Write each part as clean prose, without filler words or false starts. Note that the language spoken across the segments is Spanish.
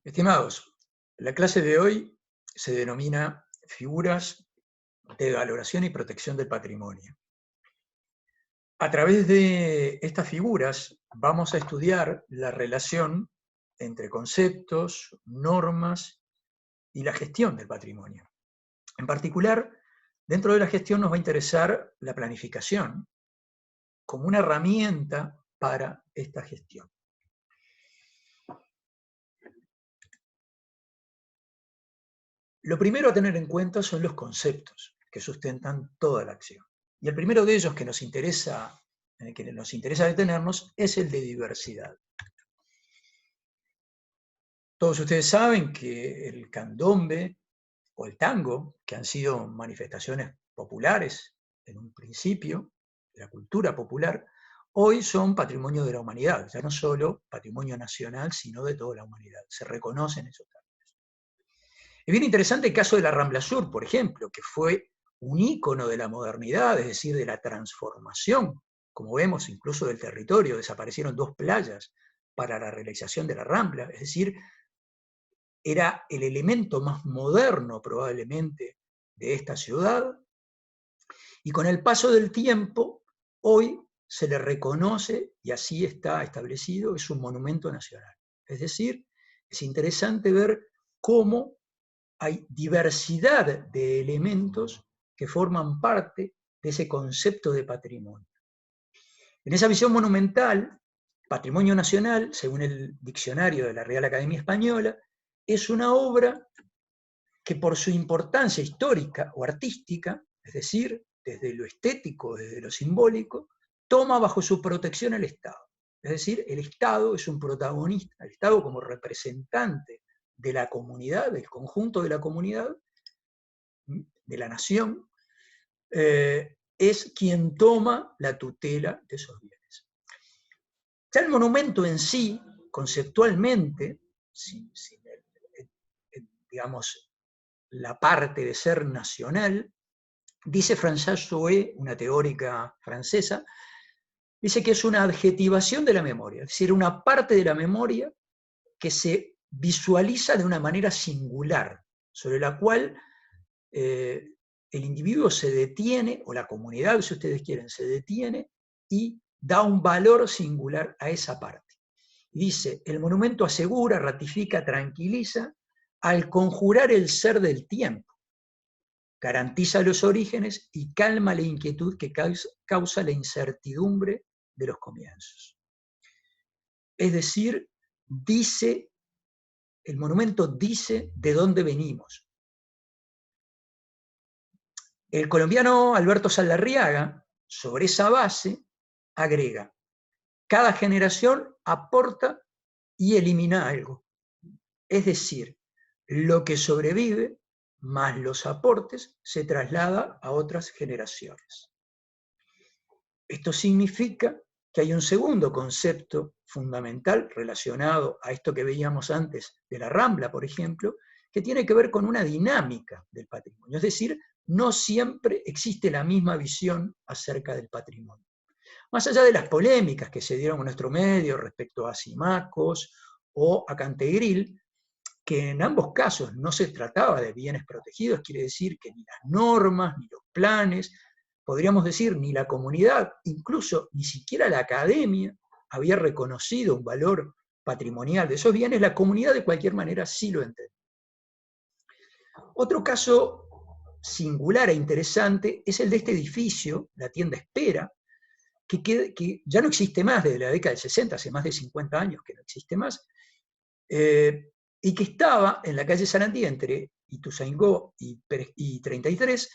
Estimados, la clase de hoy se denomina Figuras de Valoración y Protección del Patrimonio. A través de estas figuras vamos a estudiar la relación entre conceptos, normas y la gestión del patrimonio. En particular, dentro de la gestión nos va a interesar la planificación como una herramienta para esta gestión. Lo primero a tener en cuenta son los conceptos que sustentan toda la acción. Y el primero de ellos que nos interesa detenernos es el de diversidad. Todos ustedes saben que el candombe o el tango, que han sido manifestaciones populares en un principio de la cultura popular, hoy son patrimonio de la humanidad, ya no solo patrimonio nacional, sino de toda la humanidad. Se reconocen esos términos. Es bien interesante el caso de la Rambla Sur, por ejemplo, que fue un ícono de la modernidad, es decir, de la transformación. Como vemos, incluso del territorio, desaparecieron 2 playas para la realización de la Rambla, es decir, era el elemento más moderno probablemente de esta ciudad, y con el paso del tiempo, hoy se le reconoce, y así está establecido, es un monumento nacional. Es decir, es interesante ver cómo hay diversidad de elementos que forman parte de ese concepto de patrimonio. En esa visión monumental, patrimonio nacional, según el diccionario de la Real Academia Española, es una obra que por su importancia histórica o artística, es decir, desde lo estético, desde lo simbólico, toma bajo su protección al Estado. Es decir, el Estado es un protagonista, el Estado como representante de la comunidad, del conjunto de la comunidad, de la nación, es quien toma la tutela de esos bienes. Ya el monumento en sí, conceptualmente, sin digamos, la parte de ser nacional, dice Françoise Sauvé, una teórica francesa, dice que es una adjetivación de la memoria, es decir, una parte de la memoria que se visualiza de una manera singular, sobre la cual el individuo se detiene, o la comunidad, si ustedes quieren, se detiene y da un valor singular a esa parte. Dice, el monumento asegura, ratifica, tranquiliza, al conjurar el ser del tiempo, garantiza los orígenes y calma la inquietud que causa la incertidumbre de los comienzos. Es decir, dice, el monumento dice de dónde venimos. El colombiano Alberto Saldarriaga, sobre esa base, agrega, cada generación aporta y elimina algo. Es decir, lo que sobrevive, más los aportes, se traslada a otras generaciones. Esto significa que hay un segundo concepto fundamental relacionado a esto que veíamos antes de la Rambla, por ejemplo, que tiene que ver con una dinámica del patrimonio. Es decir, no siempre existe la misma visión acerca del patrimonio. Más allá de las polémicas que se dieron en nuestro medio respecto a Symacos o a Cantegril, que en ambos casos no se trataba de bienes protegidos, quiere decir que ni las normas, ni los planes, podríamos decir ni la comunidad, incluso ni siquiera la academia había reconocido un valor patrimonial de esos bienes, la comunidad de cualquier manera sí lo entendió. Otro caso singular e interesante es el de este edificio, la tienda Espera, que ya no existe más desde la década del 60, hace más de 50 años que no existe más, y que estaba en la calle Sarandí entre Ituzaingó y 33,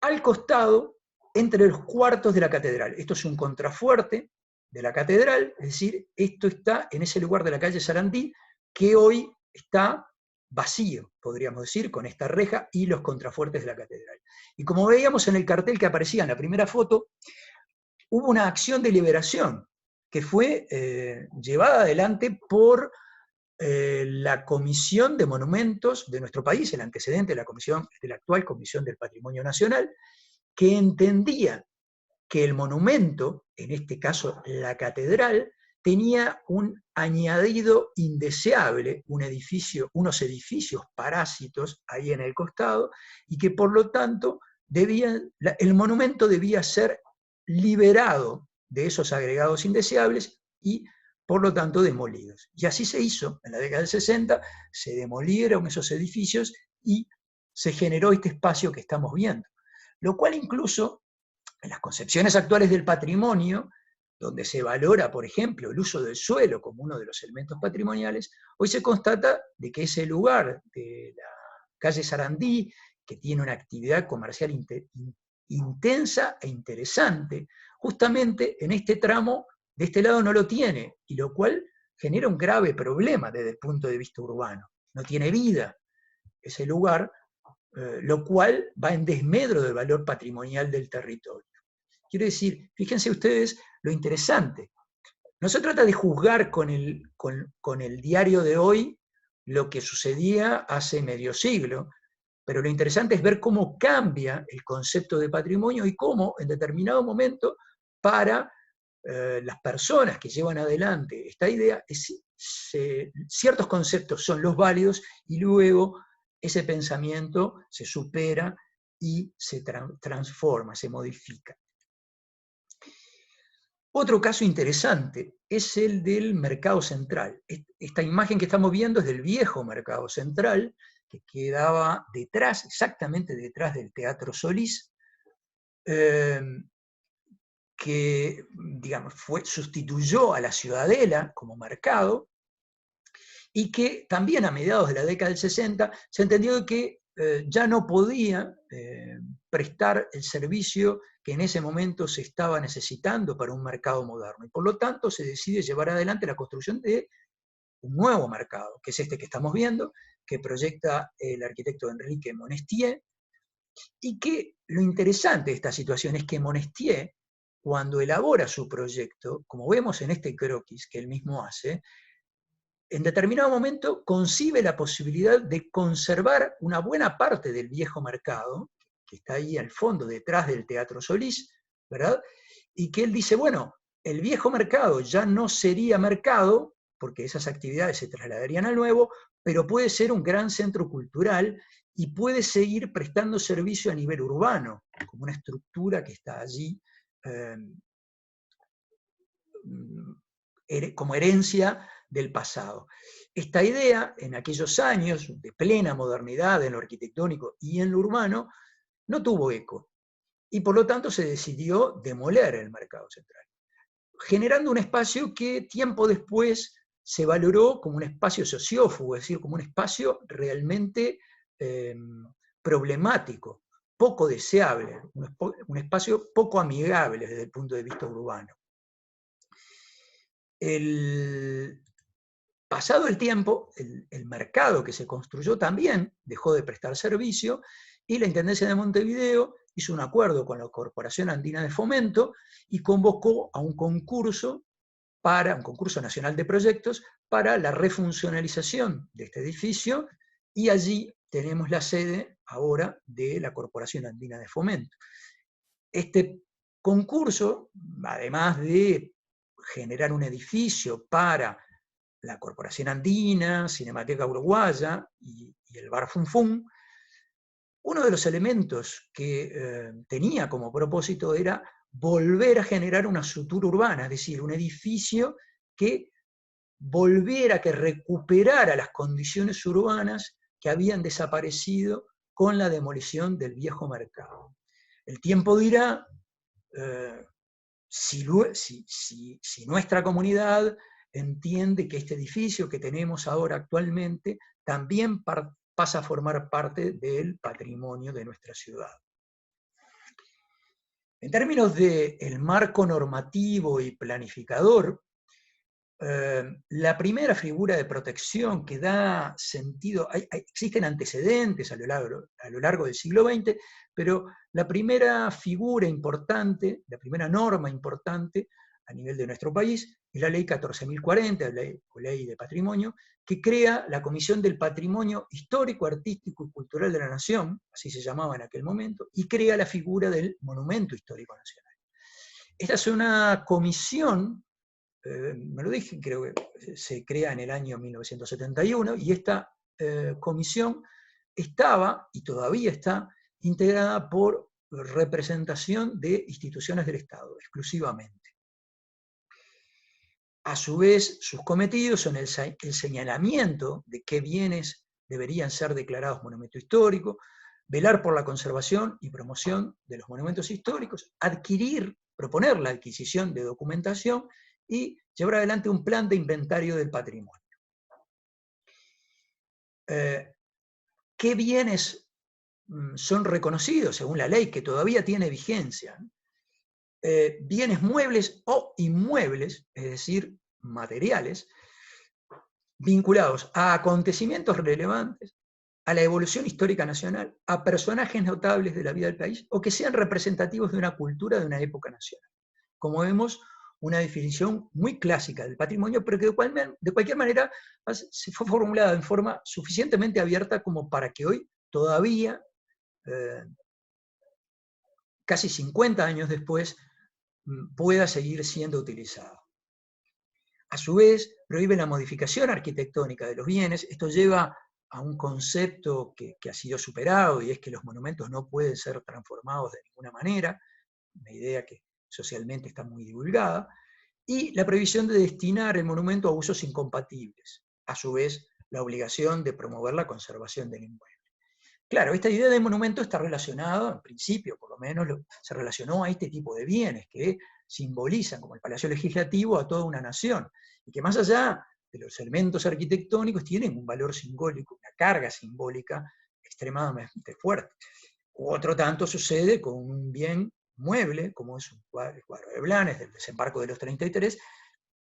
al costado entre los cuartos de la catedral. Esto es un contrafuerte de la catedral, es decir, esto está en ese lugar de la calle Sarandí que hoy está vacío, podríamos decir, con esta reja y los contrafuertes de la catedral. Y como veíamos en el cartel que aparecía en la primera foto, hubo una acción de liberación que fue llevada adelante por la Comisión de Monumentos de nuestro país, el antecedente de la actual Comisión del Patrimonio Nacional, que entendía que el monumento, en este caso la catedral, tenía un añadido indeseable, unos edificios parásitos ahí en el costado, y que por lo tanto el monumento debía ser liberado de esos agregados indeseables y por lo tanto demolidos. Y así se hizo en la década del 60, se demolieron esos edificios y se generó este espacio que estamos viendo. Lo cual incluso en las concepciones actuales del patrimonio, donde se valora, por ejemplo, el uso del suelo como uno de los elementos patrimoniales, hoy se constata de que ese lugar de la calle Sarandí, que tiene una actividad comercial intensa e interesante, justamente en este tramo, de este lado no lo tiene, y lo cual genera un grave problema desde el punto de vista urbano. No tiene vida ese lugar, lo cual va en desmedro del valor patrimonial del territorio. Quiero decir, fíjense ustedes lo interesante. No se trata de juzgar con el diario de hoy lo que sucedía hace medio siglo, pero lo interesante es ver cómo cambia el concepto de patrimonio y cómo en determinado momento para las personas que llevan adelante esta idea, ciertos conceptos son los válidos y luego ese pensamiento se supera y se transforma, se modifica. Otro caso interesante es el del Mercado Central. Esta imagen que estamos viendo es del viejo Mercado Central, que quedaba detrás, exactamente detrás del Teatro Solís, que, digamos, sustituyó a la Ciudadela como mercado, y que también a mediados de la década del 60 se entendió que ya no podía prestar el servicio que en ese momento se estaba necesitando para un mercado moderno. Y por lo tanto se decide llevar adelante la construcción de un nuevo mercado, que es este que estamos viendo, que proyecta el arquitecto Enrique Monestier, y que lo interesante de esta situación es que Monestier, cuando elabora su proyecto, como vemos en este croquis que él mismo hace, en determinado momento concibe la posibilidad de conservar una buena parte del viejo mercado, que está ahí al fondo, detrás del Teatro Solís, ¿verdad? Y que él dice, bueno, el viejo mercado ya no sería mercado, porque esas actividades se trasladarían al nuevo, pero puede ser un gran centro cultural y puede seguir prestando servicio a nivel urbano, como una estructura que está allí como herencia del pasado. Esta idea, en aquellos años de plena modernidad en lo arquitectónico y en lo urbano, no tuvo eco, y por lo tanto se decidió demoler el Mercado Central, generando un espacio que tiempo después se valoró como un espacio sociófugo, es decir, como un espacio realmente problemático, poco deseable, un espacio poco amigable desde el punto de vista urbano. Pasado el tiempo, el mercado que se construyó también dejó de prestar servicio y la Intendencia de Montevideo hizo un acuerdo con la Corporación Andina de Fomento y convocó a un concurso nacional de proyectos para la refuncionalización de este edificio, y allí tenemos la sede ahora de la Corporación Andina de Fomento. Este concurso, además de generar un edificio para la Corporación Andina, Cinemateca Uruguaya y el Bar Fun Fun, uno de los elementos que tenía como propósito era volver a generar una sutura urbana, es decir, un edificio que volviera, que recuperara las condiciones urbanas que habían desaparecido con la demolición del viejo mercado. El tiempo dirá si nuestra comunidad entiende que este edificio que tenemos ahora actualmente también pasa a formar parte del patrimonio de nuestra ciudad. En términos del marco normativo y planificador, la primera figura de protección que da sentido, existen antecedentes a lo largo del siglo XX, pero la primera figura importante, la primera norma importante a nivel de nuestro país es la Ley 14.040, Ley de Patrimonio, que crea la Comisión del Patrimonio Histórico, Artístico y Cultural de la Nación, así se llamaba en aquel momento, y crea la figura del Monumento Histórico Nacional. Esta es una comisión me lo dije, creo que se crea en el año 1971, y esta comisión estaba, y todavía está, integrada por representación de instituciones del Estado, exclusivamente. A su vez, sus cometidos son el señalamiento de qué bienes deberían ser declarados monumento histórico, velar por la conservación y promoción de los monumentos históricos, proponer la adquisición de documentación y llevar adelante un plan de inventario del patrimonio. ¿Qué bienes son reconocidos según la ley que todavía tiene vigencia? Bienes muebles o inmuebles, es decir, materiales, vinculados a acontecimientos relevantes, a la evolución histórica nacional, a personajes notables de la vida del país, o que sean representativos de una cultura de una época nacional. Como vemos, una definición muy clásica del patrimonio, pero que de cualquier manera se fue formulada en forma suficientemente abierta como para que hoy todavía, casi 50 años después, pueda seguir siendo utilizada. A su vez, prohíbe la modificación arquitectónica de los bienes. Esto lleva a un concepto que ha sido superado, y es que los monumentos no pueden ser transformados de ninguna manera, una idea que socialmente está muy divulgada, y la prohibición de destinar el monumento a usos incompatibles. A su vez, la obligación de promover la conservación del inmueble. Claro, esta idea de monumento está relacionada, en principio por lo menos, se relacionó a este tipo de bienes que simbolizan, como el Palacio Legislativo, a toda una nación, y que más allá de los elementos arquitectónicos tienen un valor simbólico, una carga simbólica extremadamente fuerte. Otro tanto sucede con un bien mueble, como es el cuadro de Blanes, del desembarco de los 33,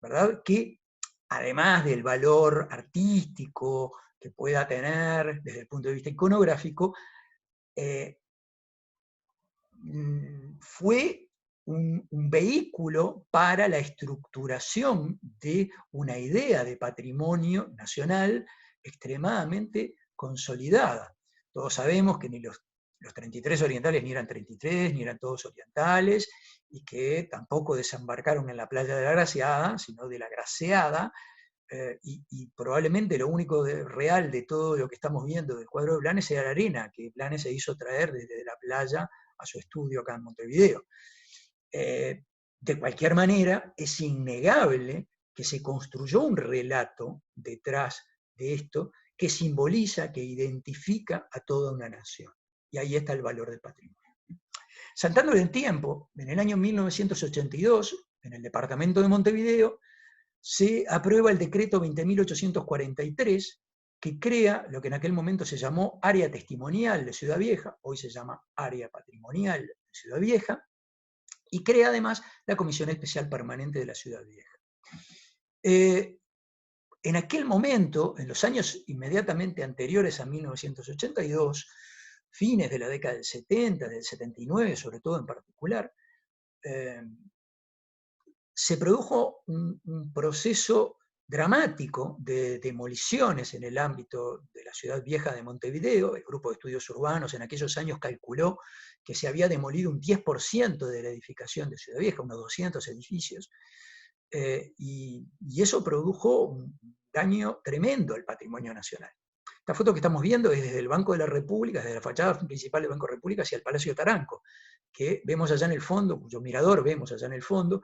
¿verdad? Que además del valor artístico que pueda tener desde el punto de vista iconográfico, fue un vehículo para la estructuración de una idea de patrimonio nacional extremadamente consolidada. Todos sabemos que ni los 33 orientales ni eran 33, ni eran todos orientales, y que tampoco desembarcaron en la playa de la Graciada, sino de la Graciada, y probablemente lo único real de todo lo que estamos viendo del cuadro de Blanes era la arena, que Blanes se hizo traer desde la playa a su estudio acá en Montevideo. De cualquier manera, es innegable que se construyó un relato detrás de esto que simboliza, que identifica a toda una nación. Y ahí está el valor del patrimonio. Saltando en tiempo, en el año 1982, en el departamento de Montevideo, se aprueba el decreto 20.843, que crea lo que en aquel momento se llamó Área Testimonial de Ciudad Vieja, hoy se llama Área Patrimonial de Ciudad Vieja, y crea además la Comisión Especial Permanente de la Ciudad Vieja. En aquel momento, en los años inmediatamente anteriores a 1982, fines de la década del 70, del 79 sobre todo en particular, se produjo un proceso dramático de demoliciones en el ámbito de la Ciudad Vieja de Montevideo. El Grupo de Estudios Urbanos en aquellos años calculó que se había demolido un 10% de la edificación de Ciudad Vieja, unos 200 edificios, y eso produjo un daño tremendo al patrimonio nacional. Esta foto que estamos viendo es desde el Banco de la República, desde la fachada principal del Banco de la República hacia el Palacio Taranco, que vemos allá en el fondo, cuyo mirador vemos allá en el fondo,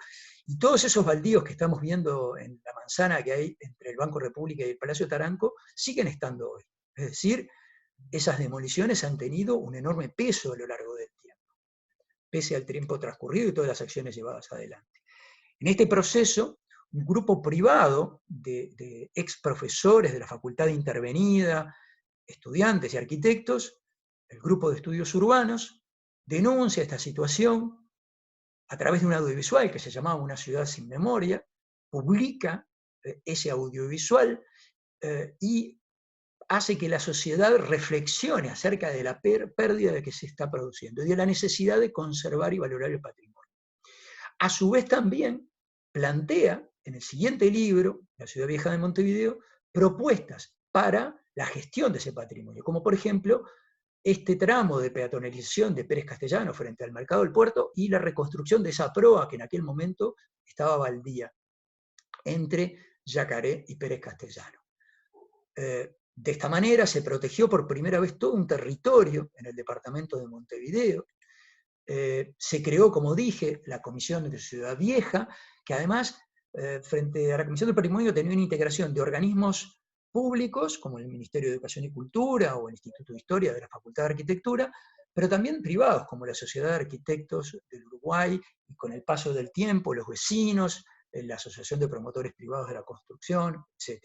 y todos esos baldíos que estamos viendo en la manzana que hay entre el Banco República y el Palacio Taranco siguen estando hoy. Es decir, esas demoliciones han tenido un enorme peso a lo largo del tiempo, pese al tiempo transcurrido y todas las acciones llevadas adelante. En este proceso, un grupo privado de ex profesores de la Facultad de Intervenida, estudiantes y arquitectos, el Grupo de Estudios Urbanos, denuncia esta situación a través de un audiovisual que se llamaba Una ciudad sin memoria, publica ese audiovisual y hace que la sociedad reflexione acerca de la pérdida que se está produciendo y de la necesidad de conservar y valorar el patrimonio. A su vez también plantea en el siguiente libro, La Ciudad Vieja de Montevideo, propuestas para la gestión de ese patrimonio, como por ejemplo este tramo de peatonalización de Pérez Castellano frente al Mercado del Puerto y la reconstrucción de esa proa que en aquel momento estaba baldía. entre Yacaré y Pérez Castellano. De esta manera se protegió por primera vez todo un territorio en el departamento de Montevideo. Se creó, como dije, la Comisión de Ciudad Vieja, que además, frente a la Comisión del Patrimonio, tenía una integración de organismos públicos, como el Ministerio de Educación y Cultura o el Instituto de Historia de la Facultad de Arquitectura, pero también privados, como la Sociedad de Arquitectos del Uruguay, y con el paso del tiempo, los vecinos, la Asociación de Promotores Privados de la Construcción, etc.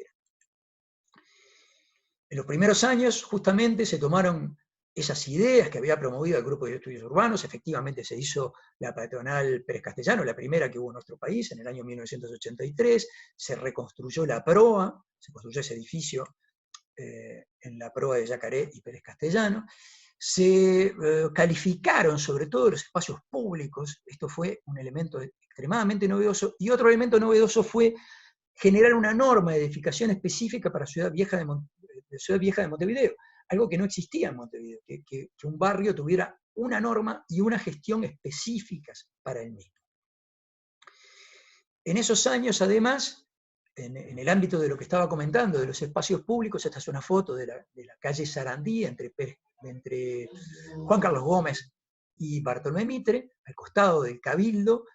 En los primeros años, justamente, se tomaron esas ideas que había promovido el Grupo de Estudios Urbanos. Efectivamente se hizo la peatonal Pérez Castellano, la primera que hubo en nuestro país, en el año 1983, se reconstruyó la proa, se construyó ese edificio en la proa de Yacaré y Pérez Castellano, se calificaron sobre todo los espacios públicos, esto fue un elemento extremadamente novedoso, y otro elemento novedoso fue generar una norma de edificación específica para Ciudad Vieja de Montevideo, algo que no existía en Montevideo, que un barrio tuviera una norma y una gestión específicas para el mismo. En esos años, además, en el ámbito de lo que estaba comentando, de los espacios públicos, esta es una foto de la calle Sarandí, entre Juan Carlos Gómez y Bartolomé Mitre, al costado del Cabildo,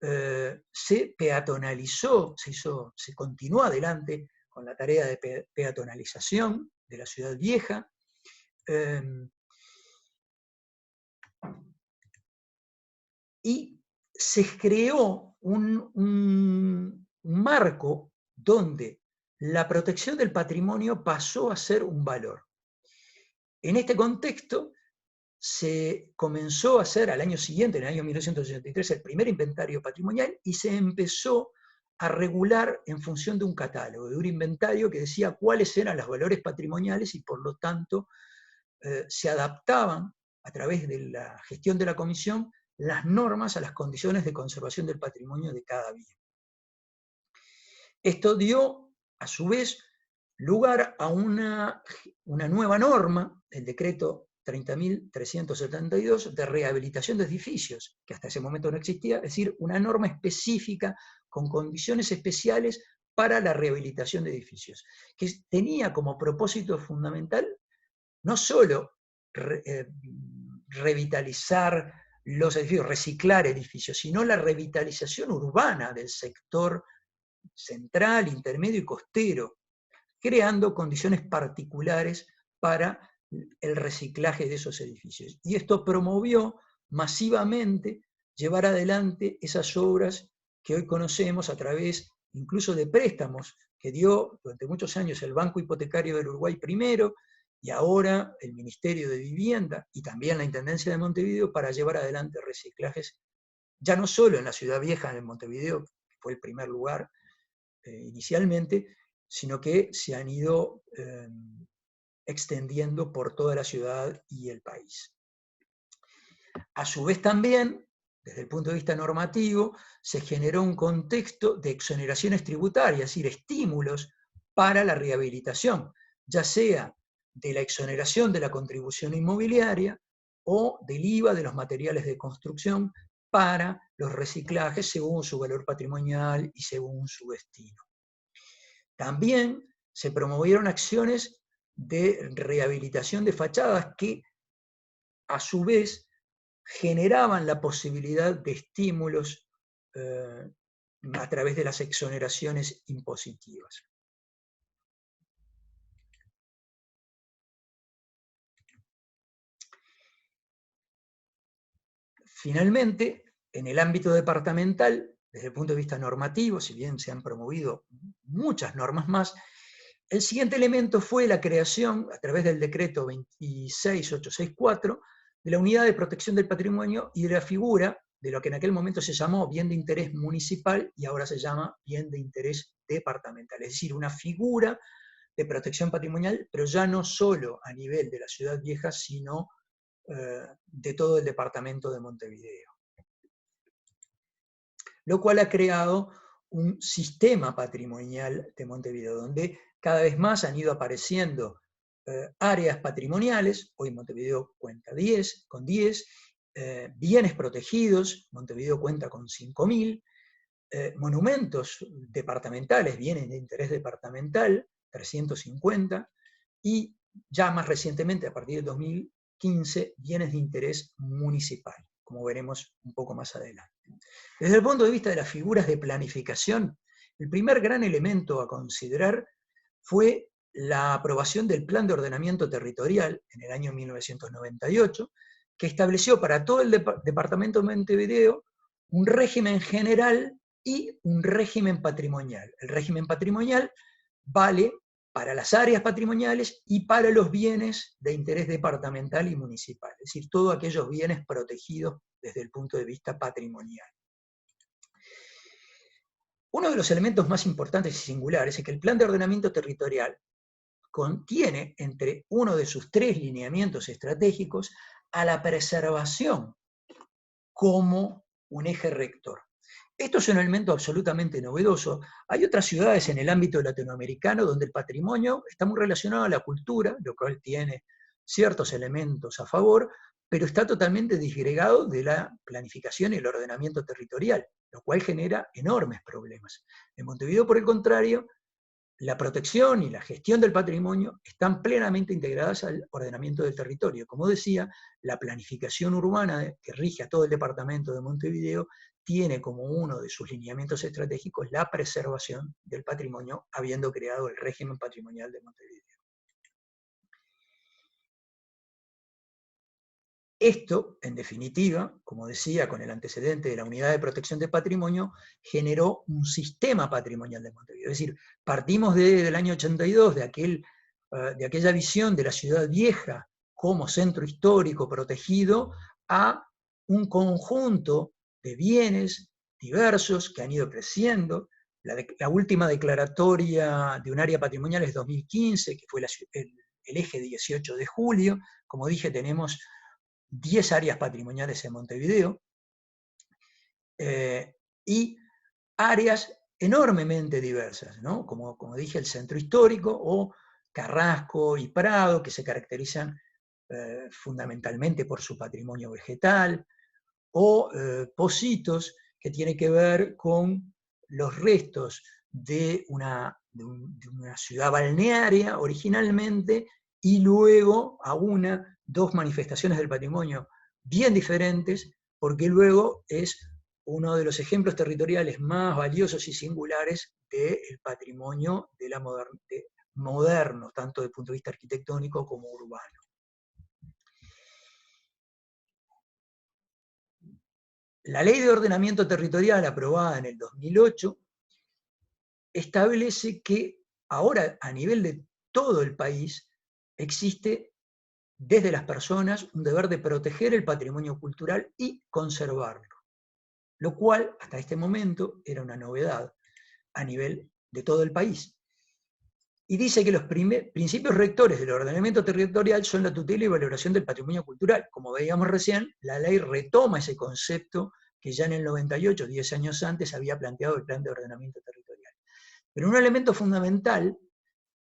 se peatonalizó, se continuó adelante con la tarea de peatonalización de la Ciudad Vieja. Y se creó un marco donde la protección del patrimonio pasó a ser un valor. En este contexto se comenzó a hacer al año siguiente, en el año 1983, el primer inventario patrimonial y se empezó a regular en función de un catálogo, de un inventario que decía cuáles eran los valores patrimoniales y por lo tanto se adaptaban a través de la gestión de la comisión las normas a las condiciones de conservación del patrimonio de cada bien. Esto dio, a su vez, lugar a una nueva norma, el decreto 30.372, de rehabilitación de edificios, que hasta ese momento no existía, es decir, una norma específica con condiciones especiales para la rehabilitación de edificios, que tenía como propósito fundamental no solo revitalizar los edificios, reciclar edificios, sino la revitalización urbana del sector central, intermedio y costero, creando condiciones particulares para el reciclaje de esos edificios. Y esto promovió masivamente llevar adelante esas obras que hoy conocemos a través incluso de préstamos que dio durante muchos años el Banco Hipotecario del Uruguay primero, y ahora el Ministerio de Vivienda y también la Intendencia de Montevideo para llevar adelante reciclajes, ya no solo en la Ciudad Vieja, en Montevideo, que fue el primer lugar inicialmente, sino que se han ido extendiendo por toda la ciudad y el país. A su vez también, desde el punto de vista normativo, se generó un contexto de exoneraciones tributarias, es decir, estímulos para la rehabilitación, ya sea de la exoneración de la contribución inmobiliaria o del IVA de los materiales de construcción para los reciclajes según su valor patrimonial y según su destino. También se promovieron acciones de rehabilitación de fachadas que, a su vez, generaban la posibilidad de estímulos a través de las exoneraciones impositivas. Finalmente, en el ámbito departamental, desde el punto de vista normativo, si bien se han promovido muchas normas más, el siguiente elemento fue la creación, a través del decreto 26864, de la Unidad de Protección del Patrimonio y de la figura de lo que en aquel momento se llamó bien de interés municipal y ahora se llama bien de interés departamental. Es decir, una figura de protección patrimonial, pero ya no solo a nivel de la Ciudad Vieja, sino de todo el departamento de Montevideo. Lo cual ha creado un sistema patrimonial de Montevideo, donde cada vez más han ido apareciendo áreas patrimoniales. Hoy Montevideo cuenta con 10, bienes protegidos, Montevideo cuenta con 5.000, monumentos departamentales, bienes de interés departamental, 350, y ya más recientemente, a partir del 2015, bienes de interés municipal, como veremos un poco más adelante. Desde el punto de vista de las figuras de planificación, el primer gran elemento a considerar fue la aprobación del Plan de Ordenamiento Territorial en el año 1998, que estableció para todo el departamento de Montevideo un régimen general y un régimen patrimonial. El régimen patrimonial vale para las áreas patrimoniales y para los bienes de interés departamental y municipal, es decir, todos aquellos bienes protegidos desde el punto de vista patrimonial. Uno de los elementos más importantes y singulares es que el Plan de Ordenamiento Territorial contiene entre uno de sus 3 lineamientos estratégicos a la preservación como un eje rector. Esto es un elemento absolutamente novedoso. Hay otras ciudades en el ámbito latinoamericano donde el patrimonio está muy relacionado a la cultura, lo cual tiene ciertos elementos a favor, pero está totalmente disgregado de la planificación y el ordenamiento territorial, lo cual genera enormes problemas. En Montevideo, por el contrario, la protección y la gestión del patrimonio están plenamente integradas al ordenamiento del territorio. Como decía, la planificación urbana que rige a todo el departamento de Montevideo tiene como uno de sus lineamientos estratégicos la preservación del patrimonio, habiendo creado el régimen patrimonial de Montevideo. Esto, en definitiva, como decía, con el antecedente de la Unidad de Protección de Patrimonio, generó un sistema patrimonial de Montevideo. Es decir, partimos del año 82, de aquella visión de la ciudad vieja como centro histórico protegido, a un conjunto de bienes diversos que han ido creciendo. La última declaratoria de un área patrimonial es 2015, que fue el eje 18 de julio. Como dije, tenemos 10 áreas patrimoniales en Montevideo, y áreas enormemente diversas, ¿no? Como dije, el centro histórico, o Carrasco y Prado, que se caracterizan fundamentalmente por su patrimonio vegetal, o Pocitos, que tiene que ver con los restos de una ciudad balnearia originalmente, y luego a dos manifestaciones del patrimonio bien diferentes, porque luego es uno de los ejemplos territoriales más valiosos y singulares del patrimonio de moderno, tanto desde el punto de vista arquitectónico como urbano. La Ley de Ordenamiento Territorial, aprobada en el 2008, establece que ahora, a nivel de todo el país, existe desde las personas un deber de proteger el patrimonio cultural y conservarlo, lo cual hasta este momento era una novedad a nivel de todo el país. Y dice que los principios rectores del ordenamiento territorial son la tutela y valoración del patrimonio cultural. Como veíamos recién, la ley retoma ese concepto que ya en el 98, 10 años antes, había planteado el Plan de Ordenamiento Territorial. Pero un elemento fundamental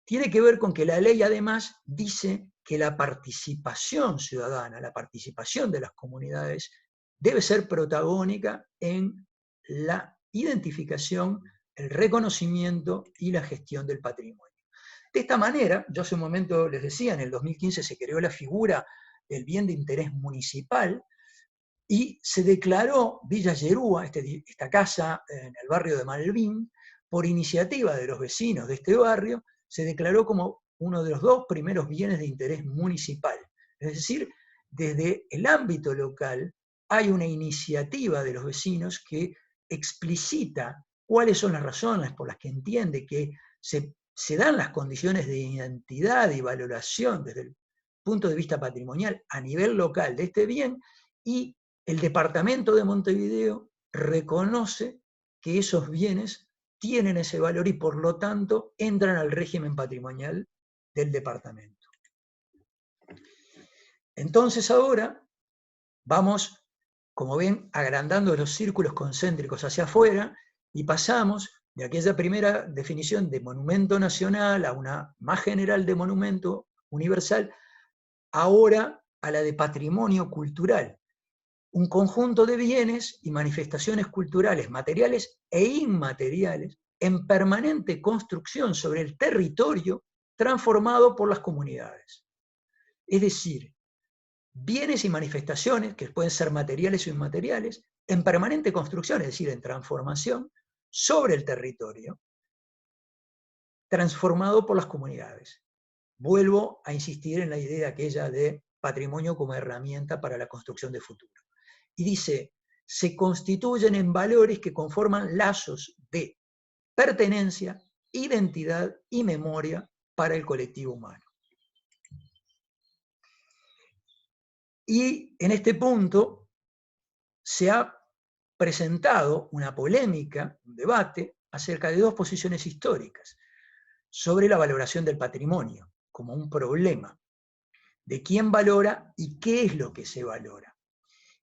tiene que ver con que la ley además dice que la participación ciudadana, la participación de las comunidades, debe ser protagónica en la identificación, el reconocimiento y la gestión del patrimonio. De esta manera, yo hace un momento les decía, en el 2015 se creó la figura del bien de interés municipal y se declaró Villa Llerúa, esta casa en el barrio de Malvin, por iniciativa de los vecinos de este barrio, se declaró como uno de los 2 primeros bienes de interés municipal. Es decir, desde el ámbito local hay una iniciativa de los vecinos que explicita cuáles son las razones por las que entiende que se dan las condiciones de identidad y valoración desde el punto de vista patrimonial a nivel local de este bien, y el departamento de Montevideo reconoce que esos bienes tienen ese valor y por lo tanto entran al régimen patrimonial del departamento. Entonces ahora vamos, como ven, agrandando los círculos concéntricos hacia afuera y pasamos de aquella primera definición de monumento nacional a una más general de monumento universal, ahora a la de patrimonio cultural. un conjunto de bienes y manifestaciones culturales, materiales e inmateriales, en permanente construcción sobre el territorio transformado por las comunidades. Es decir, bienes y manifestaciones, que pueden ser materiales o inmateriales, en permanente construcción, es decir, en transformación, sobre el territorio, transformado por las comunidades. Vuelvo a insistir en la idea aquella de patrimonio como herramienta para la construcción de futuro. Y dice, se constituyen en valores que conforman lazos de pertenencia, identidad y memoria para el colectivo humano. Y en este punto se ha presentado una polémica, un debate, acerca de dos posiciones históricas sobre la valoración del patrimonio como un problema, de quién valora y qué es lo que se valora.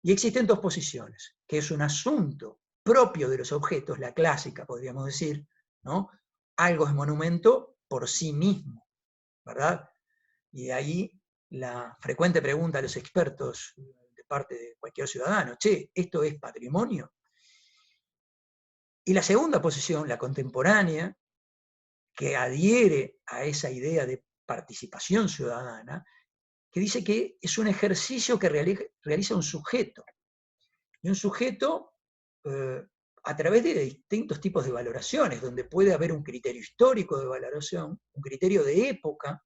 Y existen dos posiciones, que es un asunto propio de los objetos, la clásica podríamos decir, ¿no? Algo es monumento por sí mismo, ¿verdad? Y de ahí la frecuente pregunta a los expertos de parte de cualquier ciudadano, che, ¿esto es patrimonio? Y la segunda posición, la contemporánea, que adhiere a esa idea de participación ciudadana, que dice que es un ejercicio que realiza un sujeto. Y un sujeto a través de distintos tipos de valoraciones, donde puede haber un criterio histórico de valoración, un criterio de época,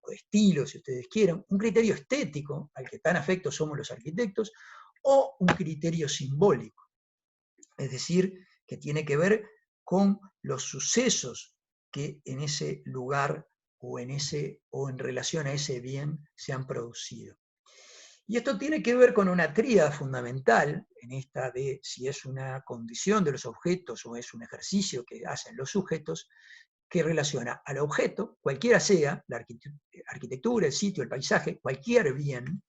o de estilo, si ustedes quieren, un criterio estético, al que tan afectos somos los arquitectos, o un criterio simbólico, es decir, que tiene que ver con los sucesos que en ese lugar o en relación a ese bien se han producido. Y esto tiene que ver con una tríada fundamental en esta de si es una condición de los objetos o es un ejercicio que hacen los sujetos, que relaciona al objeto, cualquiera sea, la arquitectura, el sitio, el paisaje, cualquier bien,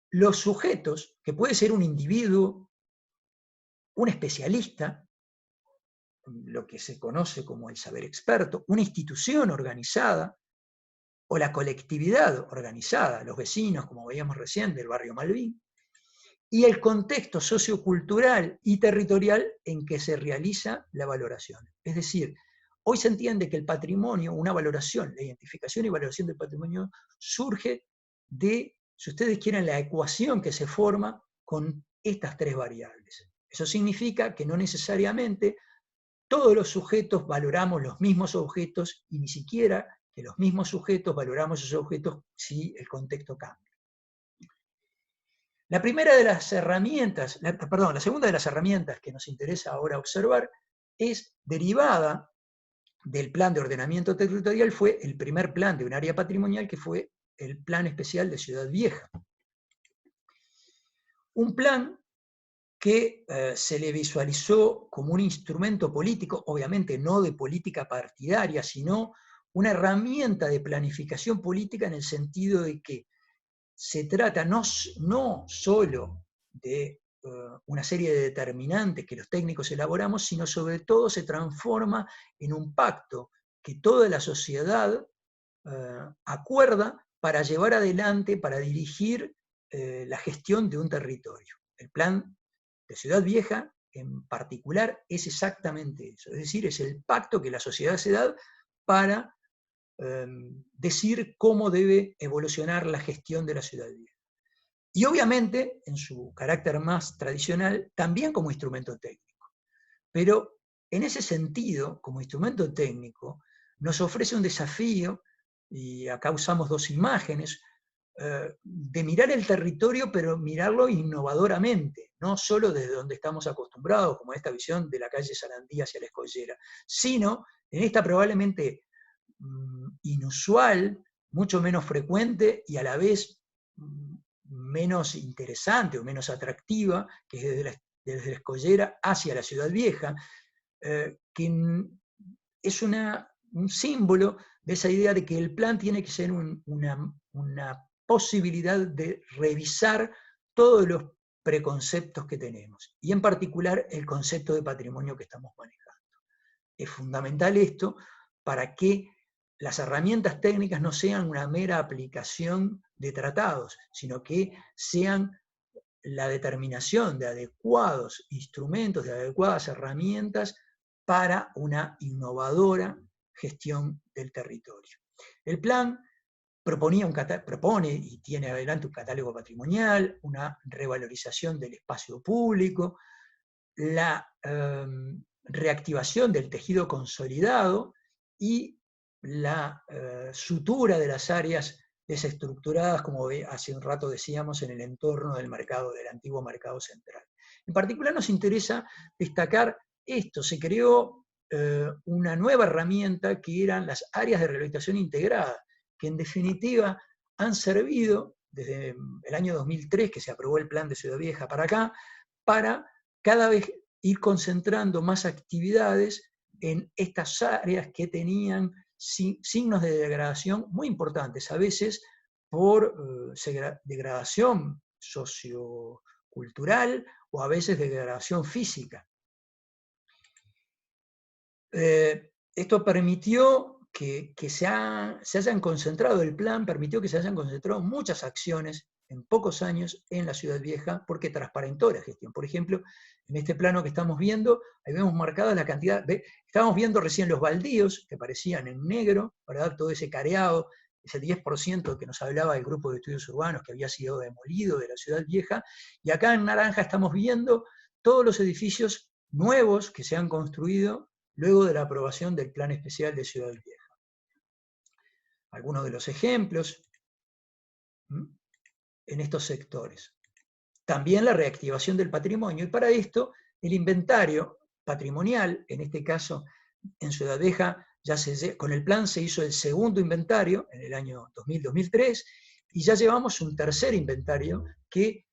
los sujetos, que puede ser un individuo, un especialista, lo que se conoce como el saber experto, una institución organizada, o la colectividad organizada, los vecinos, como veíamos recién, del barrio Malvin, y el contexto sociocultural y territorial en que se realiza la valoración. Es decir, hoy se entiende que el patrimonio, una valoración, la identificación y valoración del patrimonio, surge de, si ustedes quieren, la ecuación que se forma con estas tres variables. Eso significa que no necesariamente todos los sujetos valoramos los mismos objetos y ni siquiera que los mismos sujetos valoramos esos objetos si el contexto cambia. La segunda de las herramientas que nos interesa ahora observar es derivada del plan de ordenamiento territorial, fue el primer plan de un área patrimonial que fue el Plan Especial de Ciudad Vieja. Un plan que se le visualizó como un instrumento político, obviamente no de política partidaria, sino una herramienta de planificación política en el sentido de que se trata no solo de una serie de determinantes que los técnicos elaboramos, sino sobre todo se transforma en un pacto que toda la sociedad acuerda para llevar adelante, para dirigir la gestión de un territorio. El plan de Ciudad Vieja, en particular, es exactamente eso. Es decir, es el pacto que la sociedad se da para decir cómo debe evolucionar la gestión de la Ciudad Vieja. Y obviamente, en su carácter más tradicional, también como instrumento técnico. Pero en ese sentido, como instrumento técnico, nos ofrece un desafío, y acá usamos dos imágenes, de mirar el territorio, pero mirarlo innovadoramente, no solo desde donde estamos acostumbrados, como esta visión de la calle Sarandí hacia la Escollera, sino en esta probablemente inusual, mucho menos frecuente y a la vez menos interesante o menos atractiva, que es desde la Escollera hacia la Ciudad Vieja, que es un símbolo de esa idea de que el plan tiene que ser una posibilidad de revisar todos los preconceptos que tenemos, y en particular el concepto de patrimonio que estamos manejando. Es fundamental esto para que las herramientas técnicas no sean una mera aplicación de tratados, sino que sean la determinación de adecuados instrumentos, de adecuadas herramientas para una innovadora gestión del territorio. El plan propone y tiene adelante un catálogo patrimonial, una revalorización del espacio público, la reactivación del tejido consolidado y la sutura de las áreas desestructuradas, como hace un rato decíamos, en el entorno del mercado, del antiguo mercado central. En particular nos interesa destacar esto: se creó una nueva herramienta que eran las áreas de rehabilitación integrada, que en definitiva han servido desde el año 2003, que se aprobó el plan de Ciudad Vieja para acá, para cada vez ir concentrando más actividades en estas áreas que tenían signos de degradación muy importantes, a veces por degradación sociocultural o a veces degradación física. Esto permitió que se hayan concentrado, el plan permitió que se hayan concentrado muchas acciones en pocos años en la Ciudad Vieja, porque transparentó la gestión. Por ejemplo, en este plano que estamos viendo, ahí vemos marcada la cantidad, estábamos viendo recién los baldíos, que aparecían en negro, ¿verdad? Todo ese careado, ese 10% que nos hablaba el grupo de estudios urbanos que había sido demolido de la Ciudad Vieja, y acá en naranja estamos viendo todos los edificios nuevos que se han construido luego de la aprobación del Plan Especial de Ciudad Vieja. Algunos de los ejemplos en estos sectores. También la reactivación del patrimonio, y para esto el inventario patrimonial, en este caso en Ciudad Vieja, con el plan se hizo el segundo inventario en el año 2000-2003, y ya llevamos un tercer inventario que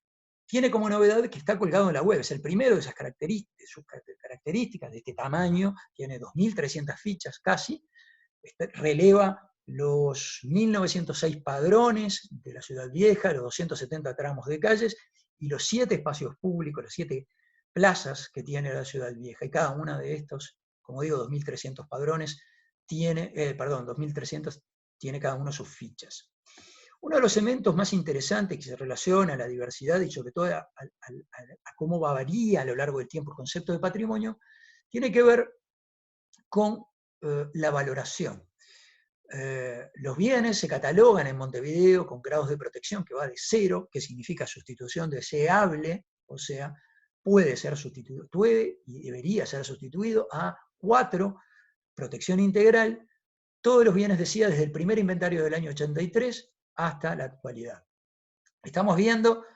tiene como novedad que está colgado en la web. Es el primero de sus características, de este tamaño, tiene 2.300 fichas casi, releva los 1.906 padrones de la Ciudad Vieja, los 270 tramos de calles y los 7 espacios públicos, las 7 plazas que tiene la Ciudad Vieja. Y cada una de estos, como digo, 2.300 padrones, 2.300 tiene cada uno sus fichas. Uno de los elementos más interesantes que se relaciona a la diversidad y sobre todo a cómo varía a lo largo del tiempo el concepto de patrimonio, tiene que ver con la valoración. Los bienes se catalogan en Montevideo con grados de protección que va de 0, que significa sustitución deseable, o sea, puede ser sustituido, puede y debería ser sustituido, a 4, protección integral. Todos los bienes, decía, desde el primer inventario del año 83 hasta la actualidad. Estamos viendo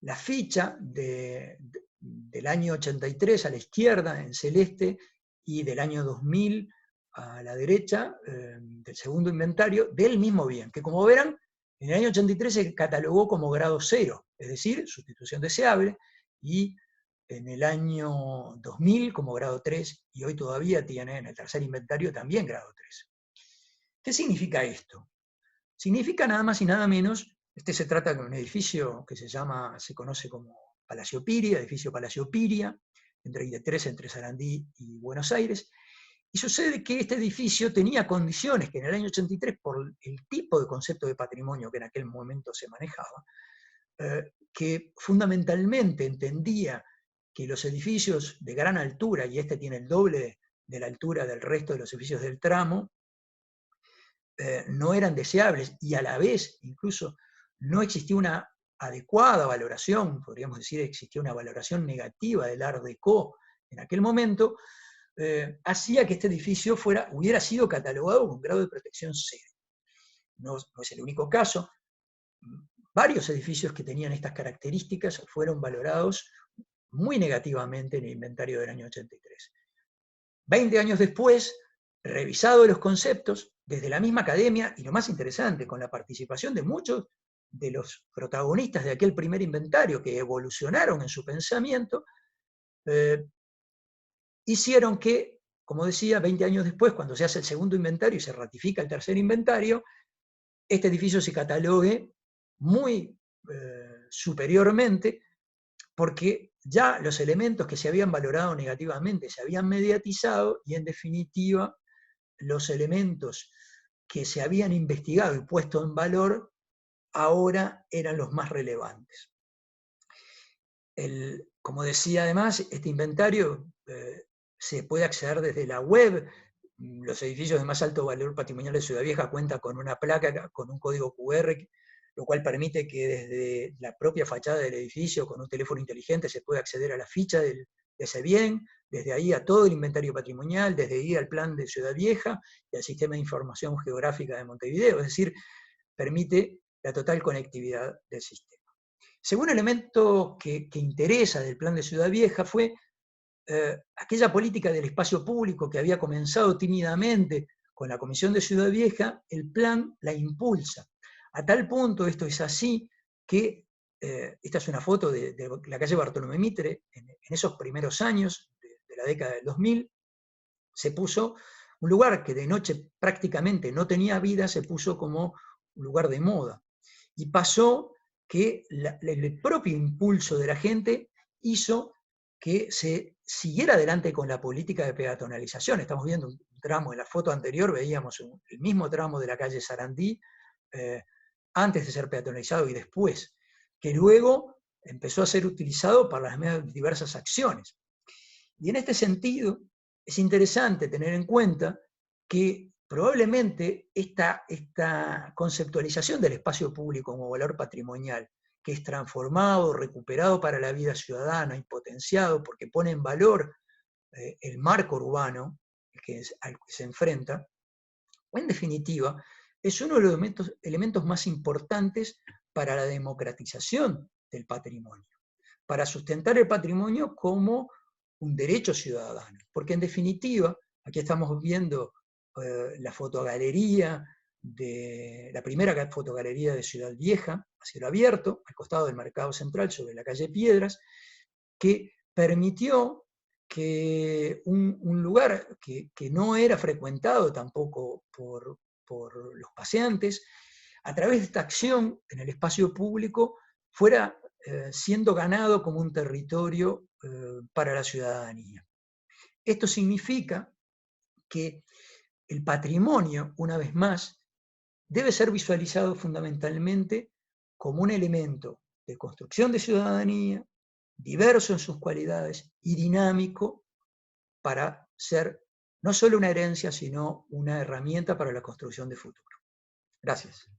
la ficha del año 83 a la izquierda en celeste y del año 2000 a la derecha, del segundo inventario, del mismo bien, que como verán, en el año 83 se catalogó como grado 0, es decir, sustitución deseable, y en el año 2000 como grado 3, y hoy todavía tiene en el tercer inventario también grado 3. ¿Qué significa esto? Significa nada más y nada menos, se trata de un edificio que se conoce como Palacio Piria, edificio Palacio Piria, entre ID3, entre Sarandí y Buenos Aires, y sucede que este edificio tenía condiciones que en el año 83, por el tipo de concepto de patrimonio que en aquel momento se manejaba, que fundamentalmente entendía que los edificios de gran altura, y este tiene el doble de la altura del resto de los edificios del tramo, no eran deseables, y a la vez incluso no existía una adecuada valoración, podríamos decir existía una valoración negativa del Art Deco en aquel momento, hacía que este edificio hubiera sido catalogado con grado de protección 0. No es el único caso. Varios edificios que tenían estas características fueron valorados muy negativamente en el inventario del año 83. 20 años después, revisado los conceptos, desde la misma academia, y lo más interesante, con la participación de muchos de los protagonistas de aquel primer inventario que evolucionaron en su pensamiento, hicieron que, como decía, 20 años después, cuando se hace el segundo inventario y se ratifica el tercer inventario, este edificio se catalogue muy superiormente, porque ya los elementos que se habían valorado negativamente se habían mediatizado, y en definitiva los elementos que se habían investigado y puesto en valor ahora eran los más relevantes. Como decía además, este inventario se puede acceder desde la web. Los edificios de más alto valor patrimonial de Ciudad Vieja cuentan con una placa, con un código QR, lo cual permite que desde la propia fachada del edificio, con un teléfono inteligente, se pueda acceder a la ficha de ese bien, desde ahí a todo el inventario patrimonial, desde ahí al plan de Ciudad Vieja y al sistema de información geográfica de Montevideo, es decir, permite la total conectividad del sistema. Segundo elemento que interesa del plan de Ciudad Vieja fue aquella política del espacio público que había comenzado tímidamente con la Comisión de Ciudad Vieja, el plan la impulsa. A tal punto esto es así que esta es una foto de la calle Bartolomé Mitre, en esos primeros años de la década del 2000, se puso un lugar que de noche prácticamente no tenía vida, se puso como un lugar de moda. Y pasó que el propio impulso de la gente hizo que se siguiera adelante con la política de peatonalización. Estamos viendo un tramo, en la foto anterior veíamos el mismo tramo de la calle Sarandí, antes de ser peatonalizado y después, que luego empezó a ser utilizado para las diversas acciones. Y en este sentido, es interesante tener en cuenta que probablemente esta conceptualización del espacio público como valor patrimonial, que es transformado, recuperado para la vida ciudadana y potenciado porque pone en valor el marco urbano al que se enfrenta, en definitiva, es uno de los elementos más importantes para la democratización del patrimonio, para sustentar el patrimonio como un derecho ciudadano. Porque en definitiva, aquí estamos viendo la fotogalería la primera fotogalería de Ciudad Vieja, a cielo abierto, al costado del Mercado Central, sobre la calle Piedras, que permitió que un lugar que no era frecuentado tampoco por los paseantes, a través de esta acción en el espacio público, fuera siendo ganado como un territorio para la ciudadanía. Esto significa que el patrimonio, una vez más, debe ser visualizado fundamentalmente como un elemento de construcción de ciudadanía, diverso en sus cualidades y dinámico para ser no solo una herencia, sino una herramienta para la construcción de futuro. Gracias.